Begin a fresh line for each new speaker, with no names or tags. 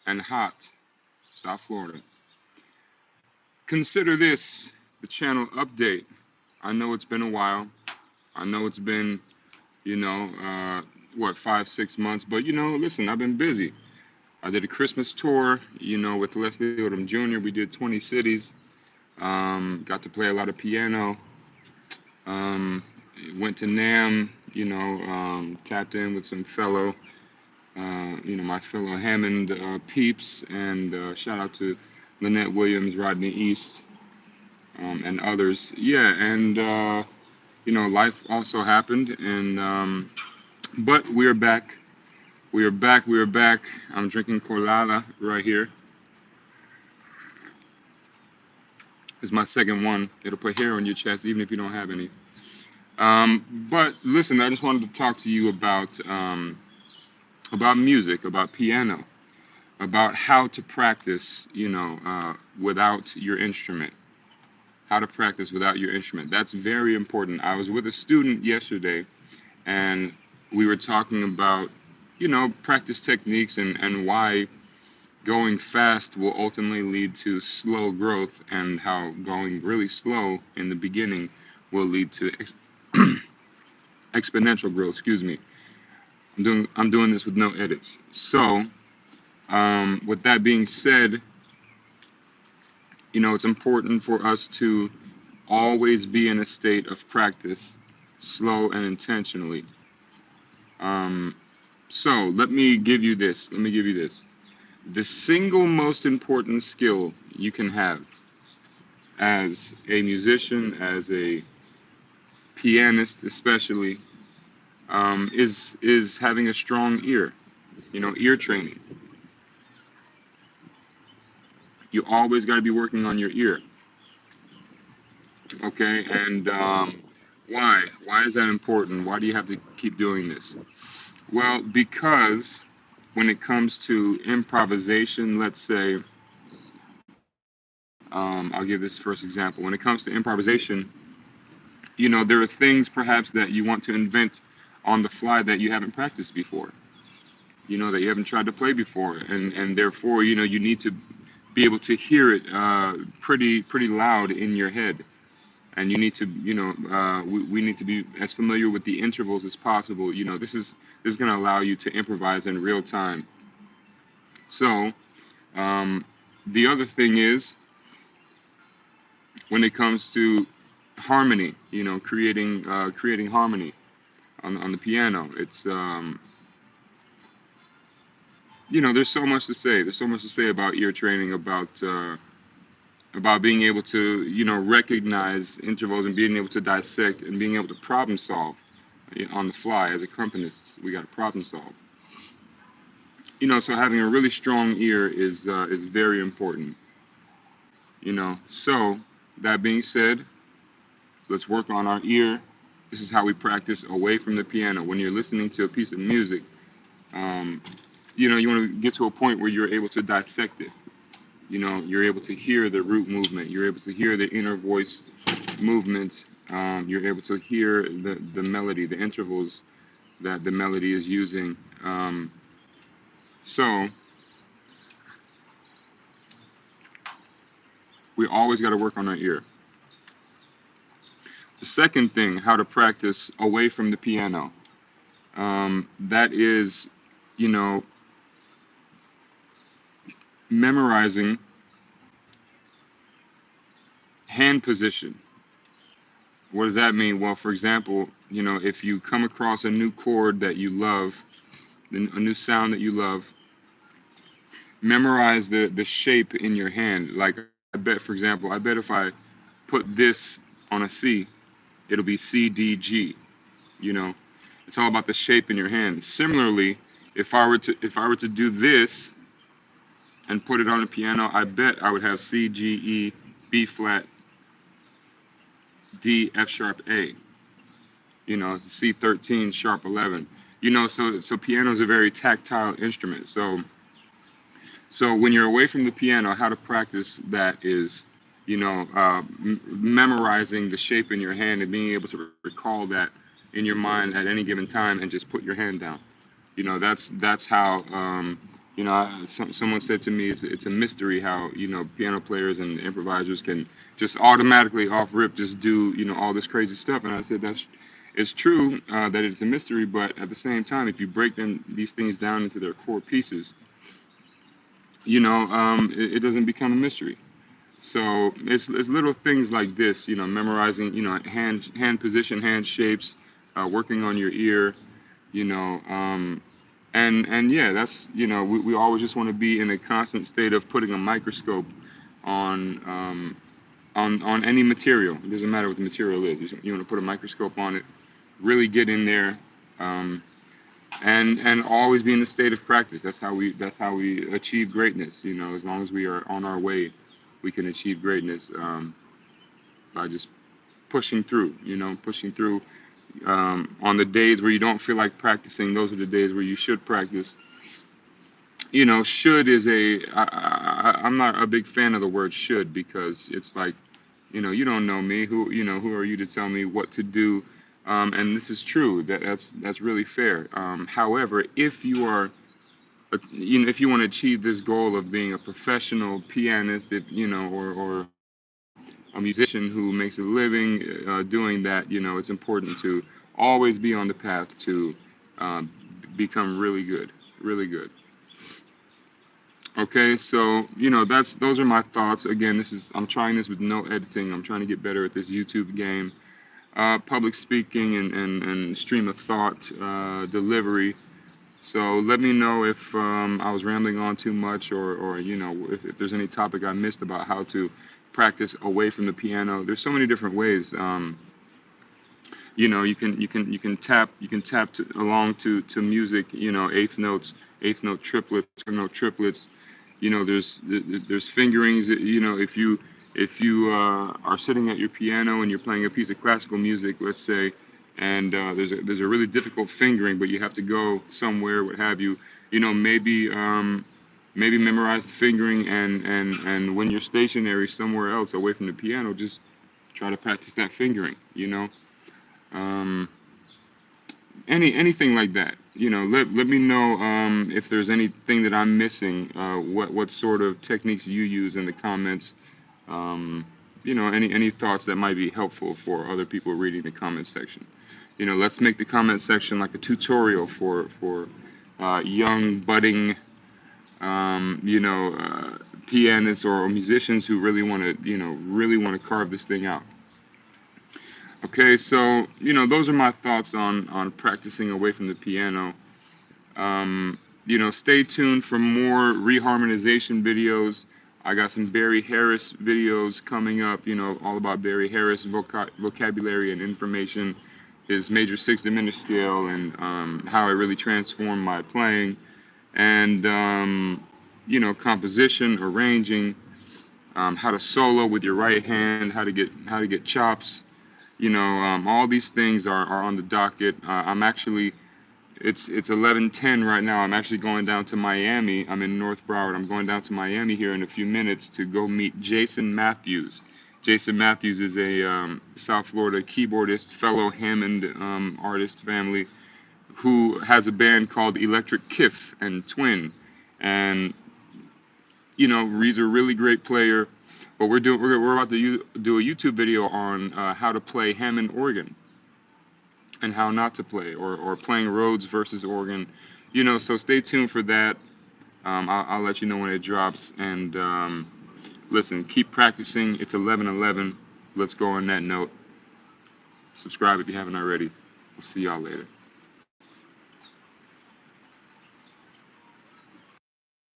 and hot, South Florida. Consider this the channel update. I know it's been a while. I know it's been, you know, what, 5, 6 months, but listen, I've been busy. I did a Christmas tour, with Leslie Odom Jr. We did 20 cities. Got to play a lot of piano. Um, Went to NAM, tapped in with some my fellow Hammond peeps, and shout out to Lynette Williams, Rodney East, and others. Yeah, and life also happened, and but we're back. We are back. We are back. I'm drinking colada right here. It's my second one. It'll put hair on your chest, even if you don't have any. But listen, I just wanted to talk to you about music, about piano, about how to practice, without your instrument. How to practice without your instrument. That's very important. I was with a student yesterday, and we were talking about, practice techniques and why going fast will ultimately lead to slow growth, and how going really slow in the beginning will lead to exponential growth. Excuse me. I'm doing this with no edits. So, with that being said, it's important for us to always be in a state of practice, slow and intentionally. Um, so let me give you this. Let me give you this. The single most important skill you can have as a musician, as a pianist, especially, is having a strong ear. Ear training. You always got to be working on your ear. Okay, and why? Why is that important? Why do you have to keep doing this? Well, because when it comes to improvisation, let's say, I'll give this first example. When it comes to improvisation, there are things perhaps that you want to invent on the fly that you haven't practiced before, that you haven't tried to play before, and therefore, you need to be able to hear it pretty loud in your head. And you need to, we need to be as familiar with the intervals as possible. This is going to allow you to improvise in real time. So, um, the other thing is when it comes to harmony, creating harmony on the piano. It's there's so much to say. There's so much to say about ear training, about being able to recognize intervals and being able to dissect and being able to problem solve on the fly. As accompanists, we got to problem solve. So having a really strong ear is very important. So that being said, let's work on our ear. This is how we practice away from the piano. When you're listening to a piece of music, um, you want to get to a point where you're able to dissect it. You're able to hear the root movement. You're able to hear the inner voice movement. You're able to hear the melody, the intervals that the melody is using. So we always got to work on our ear. The second thing, how to practice away from the piano, that is, memorizing hand position. What does that mean? Well, for example, if you come across a new chord that you love, a new sound that you love, memorize the shape in your hand. Like, for example, I bet if I put this on a C, it'll be C, D, G. It's all about the shape in your hand. Similarly, if I were to do this and put it on a piano, I bet I would have C, G, E, B flat, D, F sharp, A. C13 sharp 11. So piano is a very tactile instrument. So when you're away from the piano, how to practice that is, memorizing the shape in your hand and being able to recall that in your mind at any given time and just put your hand down. That's how Someone said to me, it's a mystery how, piano players and improvisers can just automatically off rip just do, all this crazy stuff. And I said it's true that it's a mystery, but at the same time, if you break these things down into their core pieces, it doesn't become a mystery. So it's little things like this, memorizing, hand position, hand shapes, working on your ear, you know, and yeah, that's, we always just want to be in a constant state of putting a microscope on on any material. It doesn't matter what the material is. You want to put a microscope on it, really get in there, um, and always be in the state of practice. That's how we achieve greatness. As long as we are on our way, we can achieve greatness by just pushing through. Pushing through. On the days where you don't feel like practicing, those are the days where you should practice. Should is I'm not a big fan of the word should, because it's like, you don't know me. Who are you to tell me what to do? And this is true. That's really fair. However, if you are, if you want to achieve this goal of being a professional pianist, or a musician who makes a living doing that, it's important to always be on the path to um, become really good, really good. Okay, so those are my thoughts. Again, I'm trying this with no editing. I'm trying to get better at this YouTube game, public speaking, and stream of thought delivery. So let me know if I was rambling on too much, or if there's any topic I missed about how to practice away from the piano. There's so many different ways. You can tap along to music. Eighth note triplets, note triplets. There's fingerings. If you are sitting at your piano and you're playing a piece of classical music, let's say, and there's a really difficult fingering, but you have to go somewhere, what have you. Maybe memorize the fingering, and when you're stationary somewhere else away from the piano, just try to practice that fingering. Um, anything like that. Let me know if there's anything that I'm missing. What sort of techniques you use in the comments. Um, any thoughts that might be helpful for other people reading the comment section. Let's make the comment section like a tutorial for young budding pianists or musicians who really want to carve this thing out. Okay, so those are my thoughts on practicing away from the piano. Stay tuned for more reharmonization videos. I got some Barry Harris videos coming up, all about Barry Harris vocabulary and information, his major sixth diminished scale, and how it really transformed my playing, and composition, arranging, how to solo with your right hand, how to get chops. All these things are on the docket. I'm actually, it's 11:10 right now. I'm actually going down to Miami. I'm in North Broward. I'm going down to Miami here in a few minutes to go meet Jason Matthews. Jason Matthews is a South Florida keyboardist, fellow Hammond artist family, who has a band called Electric Kiff and Twin. And he's a really great player. But we're about to do a YouTube video on how to play Hammond organ and how not to play, or playing Rhodes versus organ. So stay tuned for that. I'll let you know when it drops. And listen, keep practicing. It's 11:11. Let's go on that note. Subscribe if you haven't already. We'll see y'all later.